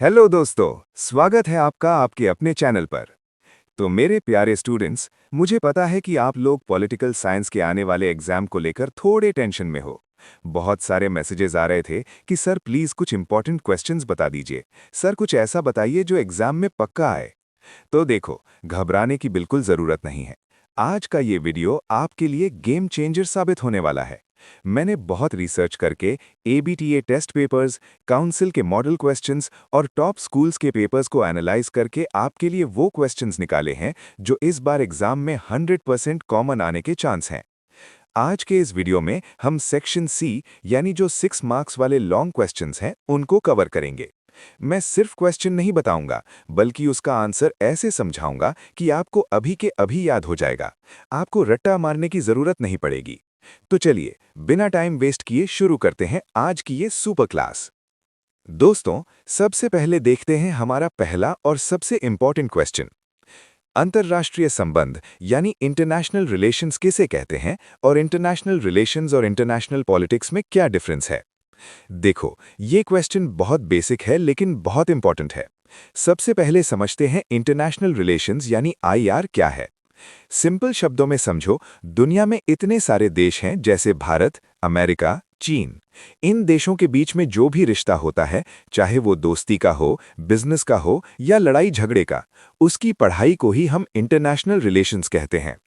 Hello दोस्तों, स्वागत है आपका आपके अपने चैनल पर। तो मेरे प्यारे स्टूडेंट्स, मुझे पता है कि आप लोग पॉलिटिकल साइंस के आने वाले एग्जाम को लेकर थोड़े टेंशन में हो। बहुत सारे मैसेजेस आ रहे थे कि सर प्लीज कुछ इंपॉर्टेंट क्वेश्चंस बता दीजिए। सर कुछ ऐसा बताइए जो एग्जाम में पक्का आए। तो देखो, घबराने की बिल्कुल जरूरत नहीं है। आज का ये वीडियो आपके लिए गेम चेंजर साबित होने वाला है। मैंने बहुत रिसर्च करके एबीटीए टेस्ट पेपर्स, काउंसिल के मॉडल क्वेश्चंस और टॉप स्कूल्स के पेपर्स को एनालाइज करके आपके लिए वो क्वेश्चंस निकाले हैं जो इस बार एग्जाम में 100% कॉमन आने के चांस हैं। आज के इस वीडियो में हम सेक्शन सी यानी जो 6 मार्क्स वाले लॉन्ग क्वेश्चंस हैं उनको कवर करेंगे। मैं सिर्फ क्वेश्चन नहीं बताऊंगा, बल्कि उसका आंसर ऐसे समझाऊंगा कि आपको अभी के अभी याद हो जाएगा। आपको रट्टा मारने की जरूरत नहीं पड़ेगी। तो चलिए, बिना टाइम वेस्ट किए शुरू करते हैं आज की ये सुपर क्लास। दोस्तों, सबसे पहले देखते हैं हमारा पहला और सबसे इंपॉर्टेंट क्वेश्चन। अंतर्राष्ट्रीय संबंध यानी इंटरनेशनल रिलेशंस किसे कहते हैं और इंटरनेशनल रिलेशंस और इंटरनेशनल पॉलिटिक्स में क्या डिफरेंस है? देखो, ये क्वेश्चन बहुत बेसिक है लेकिन बहुत इंपॉर्टेंट है। सबसे पहले समझते हैं इंटरनेशनल रिलेशंस यानी आईआर क्या है। सिंपल शब्दों में समझो, दुनिया में इतने सारे देश हैं जैसे भारत, अमेरिका, चीन। इन देशों के बीच में जो भी रिश्ता होता है, चाहे वो दोस्ती का हो, बिजनेस का हो या लड़ाई झगड़े का, उसकी पढ़ाई को ही हम इंटरनेशनल रिलेशंस कहते हैं।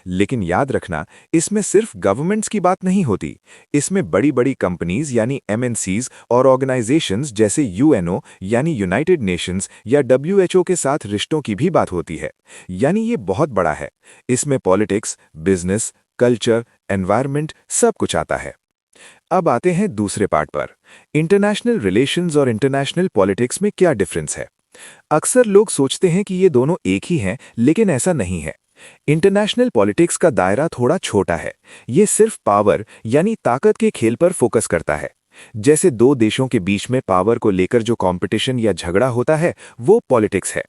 लेकिन याद रखना, इसमें सिर्फ गवर्नमेंट्स की बात नहीं होती। इसमें बड़ी बड़ी कंपनीज यानी एमएनसीज और ऑर्गेनाइजेशंस जैसे यूएनओ यानी यूनाइटेड नेशंस या डब्ल्यूएचओ के साथ रिश्तों की भी बात होती है। यानी ये बहुत बड़ा है। इसमें पॉलिटिक्स, बिजनेस, कल्चर, एनवायरनमेंट सब कुछ आता है। अब आते हैं दूसरे पार्ट पर। इंटरनेशनल रिलेशंस और इंटरनेशनल पॉलिटिक्स में क्या डिफरेंस है? अक्सर लोग सोचते हैं कि ये दोनों एक ही हैं, लेकिन ऐसा नहीं है। इंटरनेशनल पॉलिटिक्स का दायरा थोड़ा छोटा है। ये सिर्फ पावर यानी ताकत के खेल पर फोकस करता है। जैसे दो देशों के बीच में पावर को लेकर जो कंपटीशन या झगड़ा होता है, वो पॉलिटिक्स है।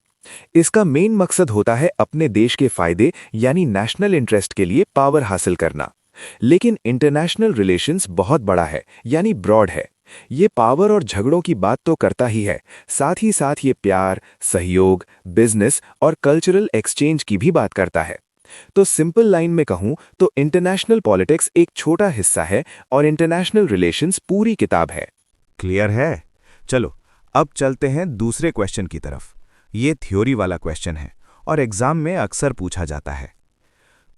इसका मेन मकसद होता है अपने देश के फायदे यानी नेशनल इंटरेस्ट के लिए पावर हासिल करना। लेकिन इंटरनेशनल रिलेशंस बहुत बड़ा है यानी ब्रॉड है। ये पावर और झगड़ों की बात तो करता ही है, साथ ही साथ ये प्यार, सहयोग, बिजनेस और कल्चरल एक्सचेंज की भी बात करता है। तो सिंपल लाइन में कहूं तो इंटरनेशनल पॉलिटिक्स एक छोटा हिस्सा है और इंटरनेशनल रिलेशंस पूरी किताब है। क्लियर है? चलो, अब चलते हैं दूसरे क्वेश्चन की तरफ। ये थ्योरी वाला क्वेश्चन है और एग्जाम में अक्सर पूछा जाता है।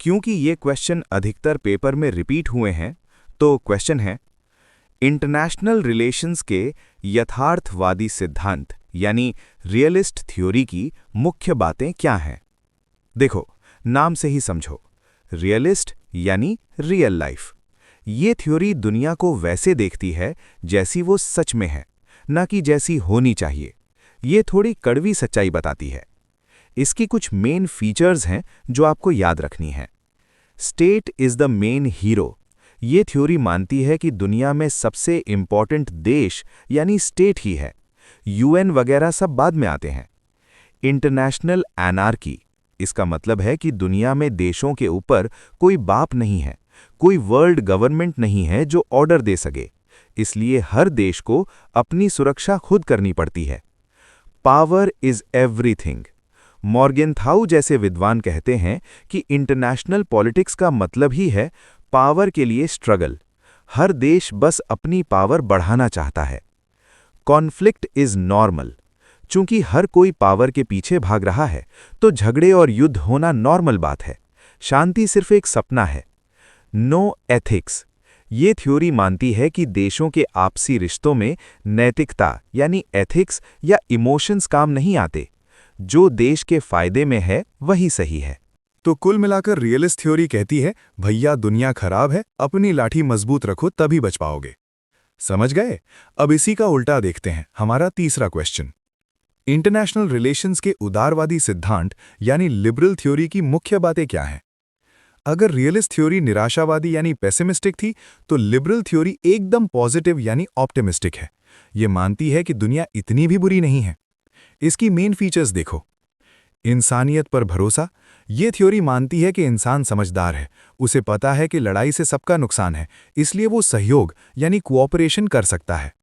क्योंकि ये क्वेश्चन अधिकतर पेपर में रिपीट हुए हैं, तो क्वेश्चन है, इंटरनेशनल रिलेशंस के यथार्थवादी सिद्धांत यानी रियलिस्ट थ्योरी की मुख्य बातें क्या हैं? देखो, नाम से ही समझो, रियलिस्ट यानी रियल लाइफ। ये थ्योरी दुनिया को वैसे देखती है जैसी वो सच में है, ना कि जैसी होनी चाहिए। ये थोड़ी कड़वी सच्चाई बताती है। इसकी कुछ मेन फीचर्स हैं जो आपको याद रखनी है। State is the main hero. ये थ्योरी मानती है कि दुनिया में सबसे इंपॉर्टेंट देश यानी स्टेट ही है। यूएन वगैरह सब बाद में आते हैं। इंटरनेशनल एनार्की, इसका मतलब है कि दुनिया में देशों के ऊपर कोई बाप नहीं है, कोई वर्ल्ड गवर्नमेंट नहीं है जो ऑर्डर दे सके। इसलिए हर देश को अपनी सुरक्षा खुद करनी पड़ती है। Power is everything. मॉर्गेनथाउ जैसे विद्वान कहते हैं कि इंटरनेशनल पॉलिटिक्स का मतलब ही है पावर के लिए स्ट्रगल। हर देश बस अपनी पावर बढ़ाना चाहता है। Conflict is normal. चूंकि हर कोई पावर के पीछे भाग रहा है, तो झगड़े और युद्ध होना नॉर्मल बात है। शांति सिर्फ एक सपना है। No ethics. ये थ्योरी मानती है कि देशों के आपसी रिश्तों में नैतिकता यानी एथिक्स या इमोशंस काम नहीं आते। जो देश के फायदे में है वही सही है। तो कुल मिलाकर रियलिस्ट थ्योरी कहती है, भैया दुनिया खराब है, अपनी लाठी मजबूत रखो तभी बच पाओगे। समझ गए? अब इसी का उल्टा देखते हैं, हमारा तीसरा क्वेश्चन। इंटरनेशनल रिलेशंस के उदारवादी सिद्धांत यानी लिबरल थ्योरी की मुख्य बातें क्या हैं? अगर रियलिस्ट थ्योरी निराशावादी यानी पेसिमिस्टिक थी, तो लिबरल थ्योरी एकदम पॉजिटिव यानी ऑप्टिमिस्टिक है। ये मानती है कि दुनिया इतनी भी बुरी नहीं है। इसकी मेन फीचर्स देखो। इंसानियत पर भरोसा। ये थ्योरी मानती है कि इंसान समझदार है, उसे पता है कि लड़ाई से सबका नुकसान है, इसलिए वो सहयोग यानी कोऑपरेशन कर सकता है।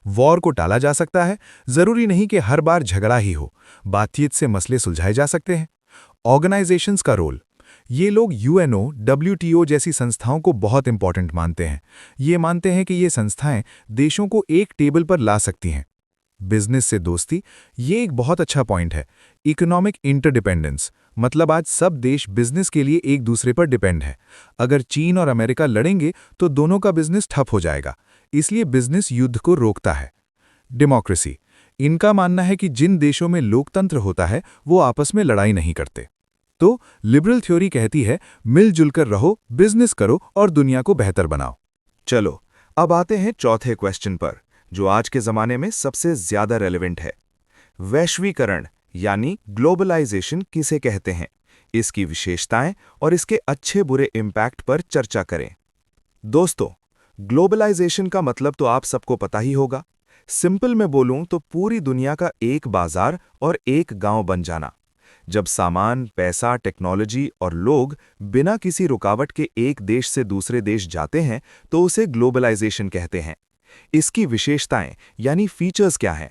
वॉर को टाला जा सकता है, जरूरी नहीं कि हर बार झगड़ा ही हो, बातचीत से मसले सुलझाए जा सकते हैं। ऑर्गेनाइजेशंस का रोल, ये लोग यूएनओ, डब्ल्यूटीओ जैसी संस्थाओं को बहुत इंपॉर्टेंट मानते हैं। ये मानते हैं कि ये संस्थाएं देशों को एक टेबल पर ला सकती हैं। बिजनेस से दोस्ती, ये एक बहुत अच्छा पॉइंट है। इकोनॉमिक इंटरडिपेंडेंस, मतलब आज सब देश बिजनेस के लिए एक दूसरे पर डिपेंड है। अगर चीन और अमेरिका लड़ेंगे तो दोनों का बिजनेस ठप हो जाएगा, इसलिए बिजनेस युद्ध को रोकता है। डेमोक्रेसी, इनका मानना है कि जिन देशों में लोकतंत्र होता है वो आपस में लड़ाई नहीं करते। तो लिबरल थ्योरी कहती है मिलजुल कर रहो, बिजनेस करो और दुनिया को बेहतर बनाओ। चलो अब आते हैं चौथे क्वेश्चन पर, जो आज के जमाने में सबसे ज्यादा रेलेवेंट है। वैश्वीकरण यानी ग्लोबलाइजेशन किसे कहते हैं, इसकी विशेषताएं और इसके अच्छे बुरे इम्पैक्ट पर चर्चा करें। दोस्तों, ग्लोबलाइजेशन का मतलब तो आप सबको पता ही होगा। सिंपल में बोलूं तो पूरी दुनिया का एक बाजार और एक गांव बन जाना। जब सामान, पैसा, टेक्नोलॉजी और लोग बिना किसी रुकावट के एक देश से दूसरे देश जाते हैं तो उसे ग्लोबलाइजेशन कहते हैं। इसकी विशेषताएं यानी फीचर्स क्या हैं?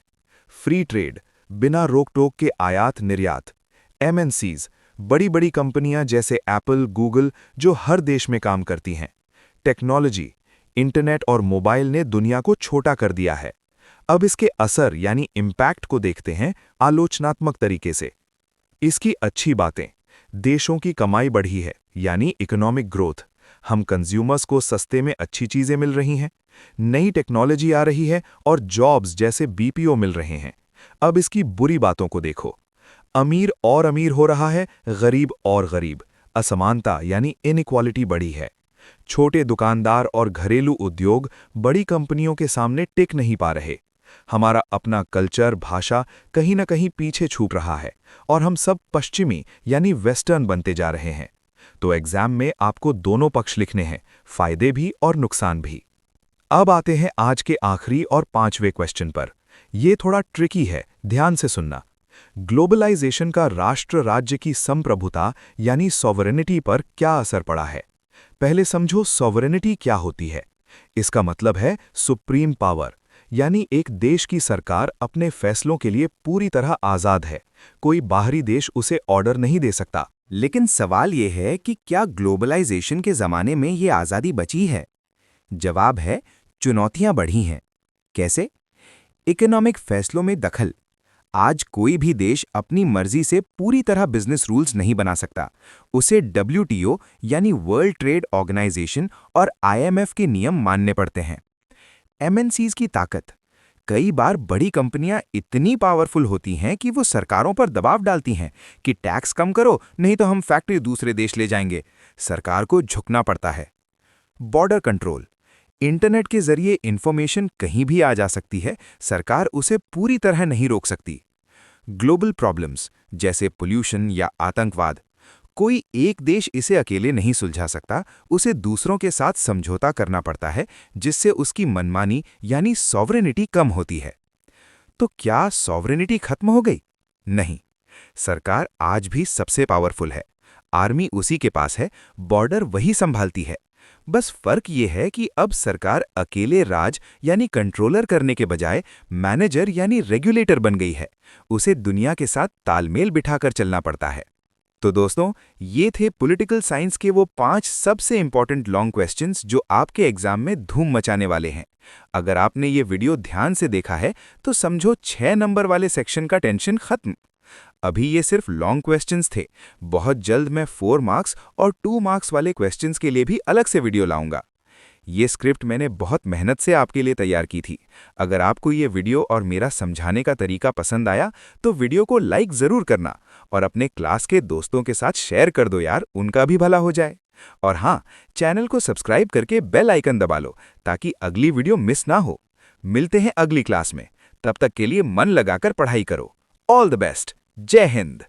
फ्री ट्रेड, बिना रोक टोक के आयात निर्यात। एमएनसीज, बड़ी बड़ी कंपनियां जैसे एप्पल, गूगल जो हर देश में काम करती हैं। टेक्नोलॉजी, इंटरनेट और मोबाइल ने दुनिया को छोटा कर दिया है। अब इसके असर यानी इम्पैक्ट को देखते हैं आलोचनात्मक तरीके से। इसकी अच्छी बातें, देशों की कमाई बढ़ी है यानी इकोनॉमिक ग्रोथ। हम कंज्यूमर्स को सस्ते में अच्छी चीजें मिल रही हैं। नई टेक्नोलॉजी आ रही है और जॉब्स जैसे बीपीओ मिल रहे हैं। अब इसकी बुरी बातों को देखो। अमीर और अमीर हो रहा है, गरीब और गरीब। असमानता यानी इनइक्वालिटी बढ़ी है। छोटे दुकानदार और घरेलू उद्योग बड़ी कंपनियों के सामने टिक नहीं पा रहे। हमारा अपना कल्चर, भाषा कहीं न कहीं पीछे छूट रहा है और हम सब पश्चिमी यानी वेस्टर्न बनते जा रहे हैं। तो एग्जाम में आपको दोनों पक्ष लिखने हैं, फायदे भी और नुकसान भी। अब आते हैं आज के आखिरी और पांचवें क्वेश्चन पर। यह थोड़ा ट्रिकी है, ध्यान से सुनना। ग्लोबलाइजेशन का राष्ट्र राज्य की संप्रभुता यानी सॉवरेनिटी पर क्या असर पड़ा है? पहले समझो सॉवरेनिटी क्या होती है। इसका मतलब है सुप्रीम पावर, यानी एक देश की सरकार अपने फैसलों के लिए पूरी तरह आज़ाद है। कोई बाहरी देश उसे ऑर्डर नहीं दे सकता। लेकिन सवाल यह है कि क्या ग्लोबलाइजेशन के ज़माने में ये आज़ादी बची है? जवाब है, चुनौतियां बढ़ी हैं। कैसे? इकोनॉमिक फैसलों में दखल। आज कोई भी देश अपनी मर्जी से पूरी तरह बिजनेस रूल्स नहीं बना सकता। उसे डब्ल्यूटीओ यानी वर्ल्ड ट्रेड ऑर्गेनाइजेशन और आईएमएफ के नियम मानने पड़ते हैं। एमएनसीज की ताकत। कई बार बड़ी कंपनियां इतनी पावरफुल होती हैं कि वो सरकारों पर दबाव डालती हैं कि टैक्स कम करो, नहीं तो हम फैक्ट्री दूसरे देश ले जाएंगे। सरकार को झुकना पड़ता है। Border control. इंटरनेट के जरिए इंफॉर्मेशन कहीं भी आ जा सकती है, सरकार उसे पूरी तरह नहीं रोक सकती। ग्लोबल प्रॉब्लम्स जैसे पोल्यूशन या आतंकवाद। कोई एक देश इसे अकेले नहीं सुलझा सकता, उसे दूसरों के साथ समझौता करना पड़ता है, जिससे उसकी मनमानी यानी सॉवरेनिटी कम होती है। तो क्या सॉवरेनिटी खत्म हो गई? नहीं, सरकार आज भी सबसे पावरफुल है। आर्मी उसी के पास है, बॉर्डर वही संभालती है। बस फर्क ये है कि अब सरकार अकेले राज यानी कंट्रोलर करने के बजाय मैनेजर यानी रेगुलेटर बन गई है। उसे दुनिया के साथ तालमेल बिठाकर चलना पड़ता है। तो दोस्तों, ये थे पॉलिटिकल साइंस के वो 5 सबसे इंपॉर्टेंट लॉन्ग क्वेश्चंस जो आपके एग्जाम में धूम मचाने वाले हैं। अगर आपने ये वीडियो ध्यान से देखा है तो समझो 6 नंबर वाले सेक्शन का टेंशन खत्म। अभी ये सिर्फ लॉन्ग क्वेश्चंस थे। बहुत जल्द मैं 4 मार्क्स और 2 मार्क्स वाले क्वेश्चंस के लिए भी अलग से वीडियो लाऊंगा। ये स्क्रिप्ट मैंने बहुत मेहनत से आपके लिए तैयार की थी। अगर आपको ये वीडियो और मेरा समझाने का तरीका पसंद आया तो वीडियो को लाइक ज़रूर करना और अपने क्लास के दोस्तों के साथ शेयर कर दो यार, उनका भी भला हो जाए। और हाँ, चैनल को सब्सक्राइब करके बेल आइकन दबा लो ताकि अगली वीडियो मिस ना हो। मिलते हैं अगली क्लास में, तब तक के लिए मन लगाकर पढ़ाई करो। All the best. जय हिंद।